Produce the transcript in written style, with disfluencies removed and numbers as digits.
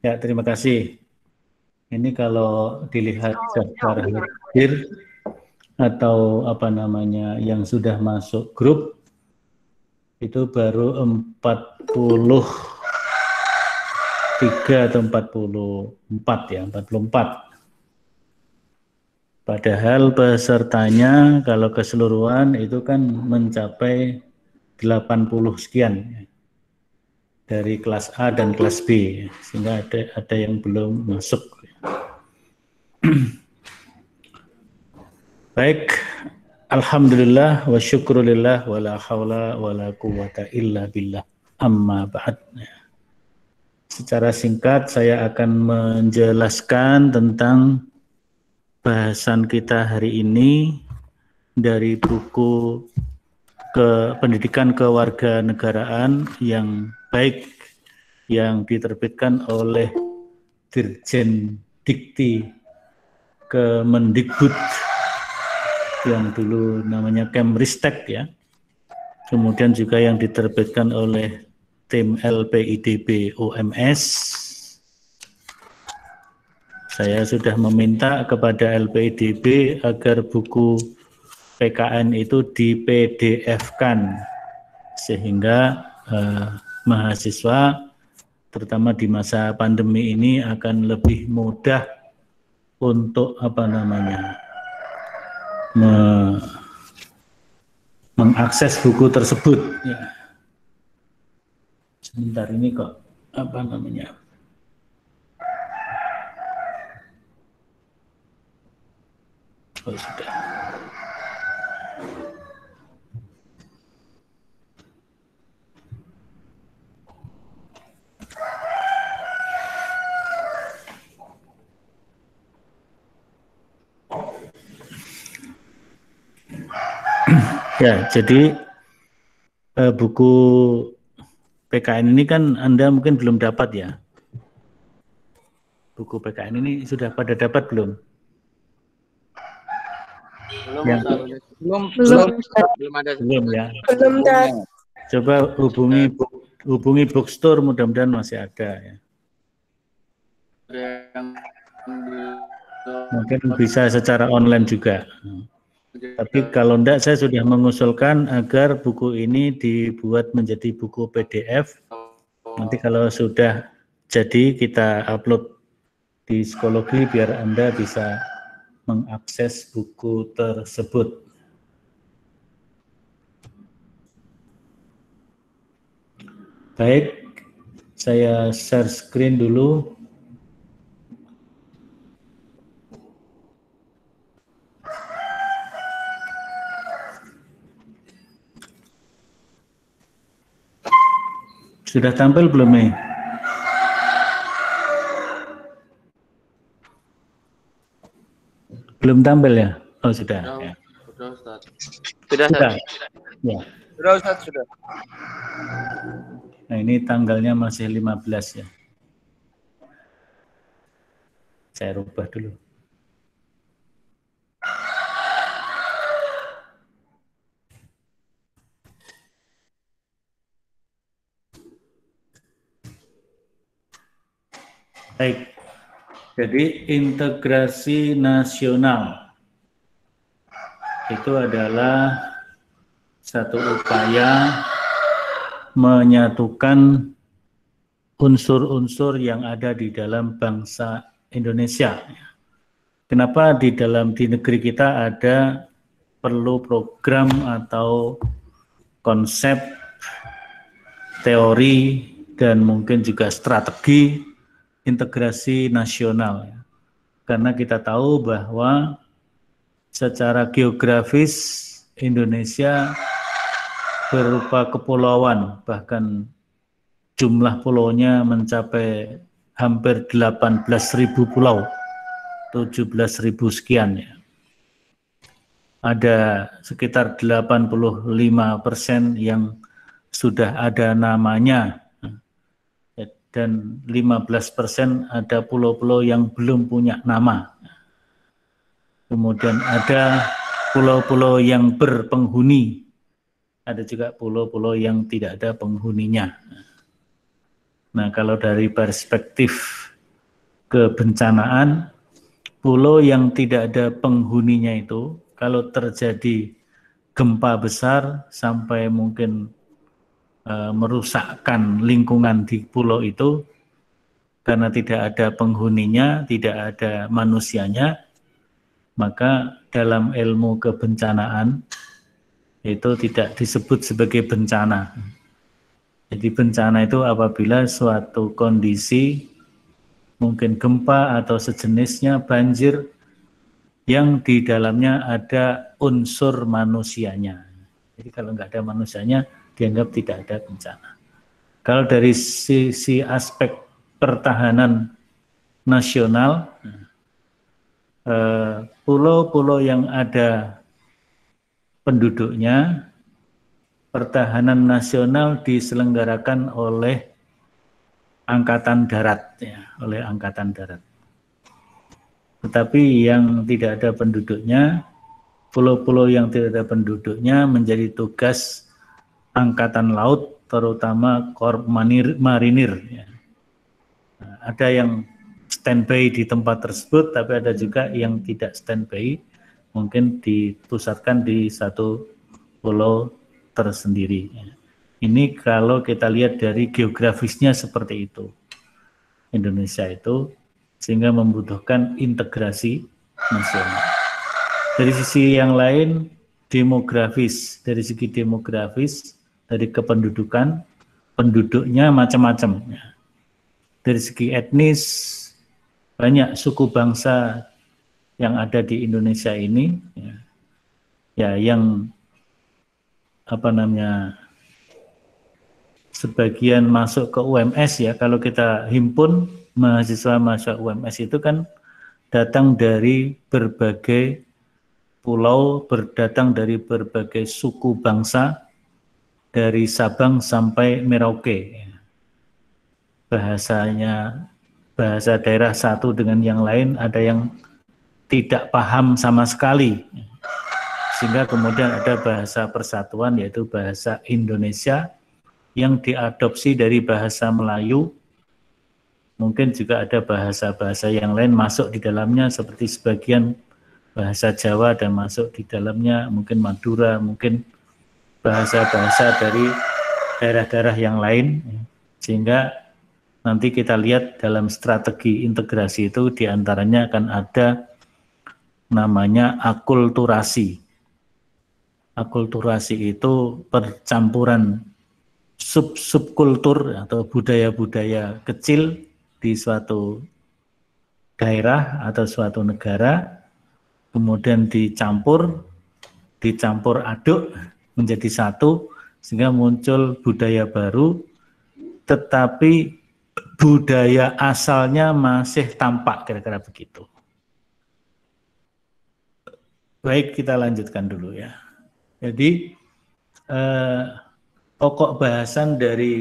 Ya, terima kasih. Ini kalau dilihat daftar hadir atau apa namanya yang sudah masuk grup itu baru 43 atau 44 ya, 44. Padahal pesertanya kalau keseluruhan itu kan mencapai 80 sekian ya, dari kelas A dan kelas B, sehingga ada yang belum masuk. Baik, alhamdulillah wa syukrulillah wa la hawla wa la quwata illa billah. Amma ba'd. Secara singkat saya akan menjelaskan tentang bahasan kita hari ini dari buku Pendidikan Kewarganegaraan yang Baik yang diterbitkan oleh Dirjen Dikti Kemendikbud yang dulu namanya Kemristek ya. Kemudian juga yang diterbitkan oleh tim LPIDB UMS. Saya sudah meminta kepada LPIDB agar buku PKN itu di PDF-kan sehingga mahasiswa terutama di masa pandemi ini akan lebih mudah untuk apa namanya mengakses buku tersebut. Ya. Sebentar ini kok apa namanya? Oh sudah. Ya, jadi buku PKN ini kan Anda mungkin belum dapat ya. Buku PKN ini sudah pada dapat belum? Belum ada. Belum ya. Belum ada. Coba hubungi bookstore, mudah-mudahan masih ada ya. Mungkin bisa secara online juga. Tapi kalau enggak, saya sudah mengusulkan agar buku ini dibuat menjadi buku PDF. Nanti kalau sudah jadi kita upload di psikologi biar Anda bisa mengakses buku tersebut. Baik, saya share screen dulu. Sudah tampil belum nih? Belum tampil ya? Oh sudah. Ya. Sudah, Ustaz. Sudah. Ya. Sudah, Ustaz, sudah. Nah ini tanggalnya masih 15 ya. Saya rubah dulu. Baik, jadi integrasi nasional itu adalah satu upaya menyatukan unsur-unsur yang ada di dalam bangsa Indonesia. Kenapa di negeri kita ada perlu program atau konsep, teori, dan mungkin juga strategi integrasi nasional, karena kita tahu bahwa secara geografis Indonesia berupa kepulauan, bahkan jumlah pulaunya mencapai hampir 18.000 pulau, 17.000 sekian ya. Ada sekitar 85% yang sudah ada namanya, dan 15% ada pulau-pulau yang belum punya nama. Kemudian ada pulau-pulau yang berpenghuni, ada juga pulau-pulau yang tidak ada penghuninya. Nah, kalau dari perspektif kebencanaan, pulau yang tidak ada penghuninya itu, kalau terjadi gempa besar sampai mungkin merusakkan lingkungan di pulau itu, karena tidak ada penghuninya, tidak ada manusianya, maka dalam ilmu kebencanaan itu tidak disebut sebagai bencana. Jadi bencana itu apabila suatu kondisi mungkin gempa atau sejenisnya, banjir yang di dalamnya ada unsur manusianya. Jadi kalau nggak ada manusianya dianggap tidak ada bencana. Kalau dari sisi aspek pertahanan nasional, pulau-pulau yang ada penduduknya, pertahanan nasional diselenggarakan oleh Angkatan Darat, ya, oleh Angkatan Darat. Tetapi yang tidak ada penduduknya, pulau-pulau yang tidak ada penduduknya menjadi tugas Angkatan Laut, terutama Korps Marinir. Ya. Ada yang standby di tempat tersebut, tapi ada juga yang tidak standby, mungkin dipusatkan di satu pulau tersendiri. Ini kalau kita lihat dari geografisnya seperti itu. Indonesia itu, sehingga membutuhkan integrasi nasional. Dari sisi yang lain, demografis. Dari segi demografis, dari kependudukan, penduduknya macam-macam. Dari segi etnis, banyak suku bangsa yang ada di Indonesia ini, ya yang sebagian masuk ke UMS, ya. Kalau kita himpun mahasiswa UMS itu kan datang dari berbagai pulau, berdatang dari berbagai suku bangsa, dari Sabang sampai Merauke. Bahasanya, bahasa daerah satu dengan yang lain, ada yang tidak paham sama sekali. Sehingga kemudian ada bahasa persatuan, yaitu bahasa Indonesia, yang diadopsi dari bahasa Melayu. Mungkin juga ada bahasa-bahasa yang lain masuk di dalamnya, seperti sebagian bahasa Jawa dan masuk di dalamnya, mungkin Madura, mungkin bahasa-bahasa dari daerah-daerah yang lain. Sehingga nanti kita lihat dalam strategi integrasi itu diantaranya akan ada namanya akulturasi. Akulturasi itu percampuran subkultur atau budaya-budaya kecil di suatu daerah atau suatu negara, kemudian dicampur aduk menjadi satu, sehingga muncul budaya baru, tetapi budaya asalnya masih tampak, kira-kira begitu. Baik, kita lanjutkan dulu ya. Jadi pokok bahasan dari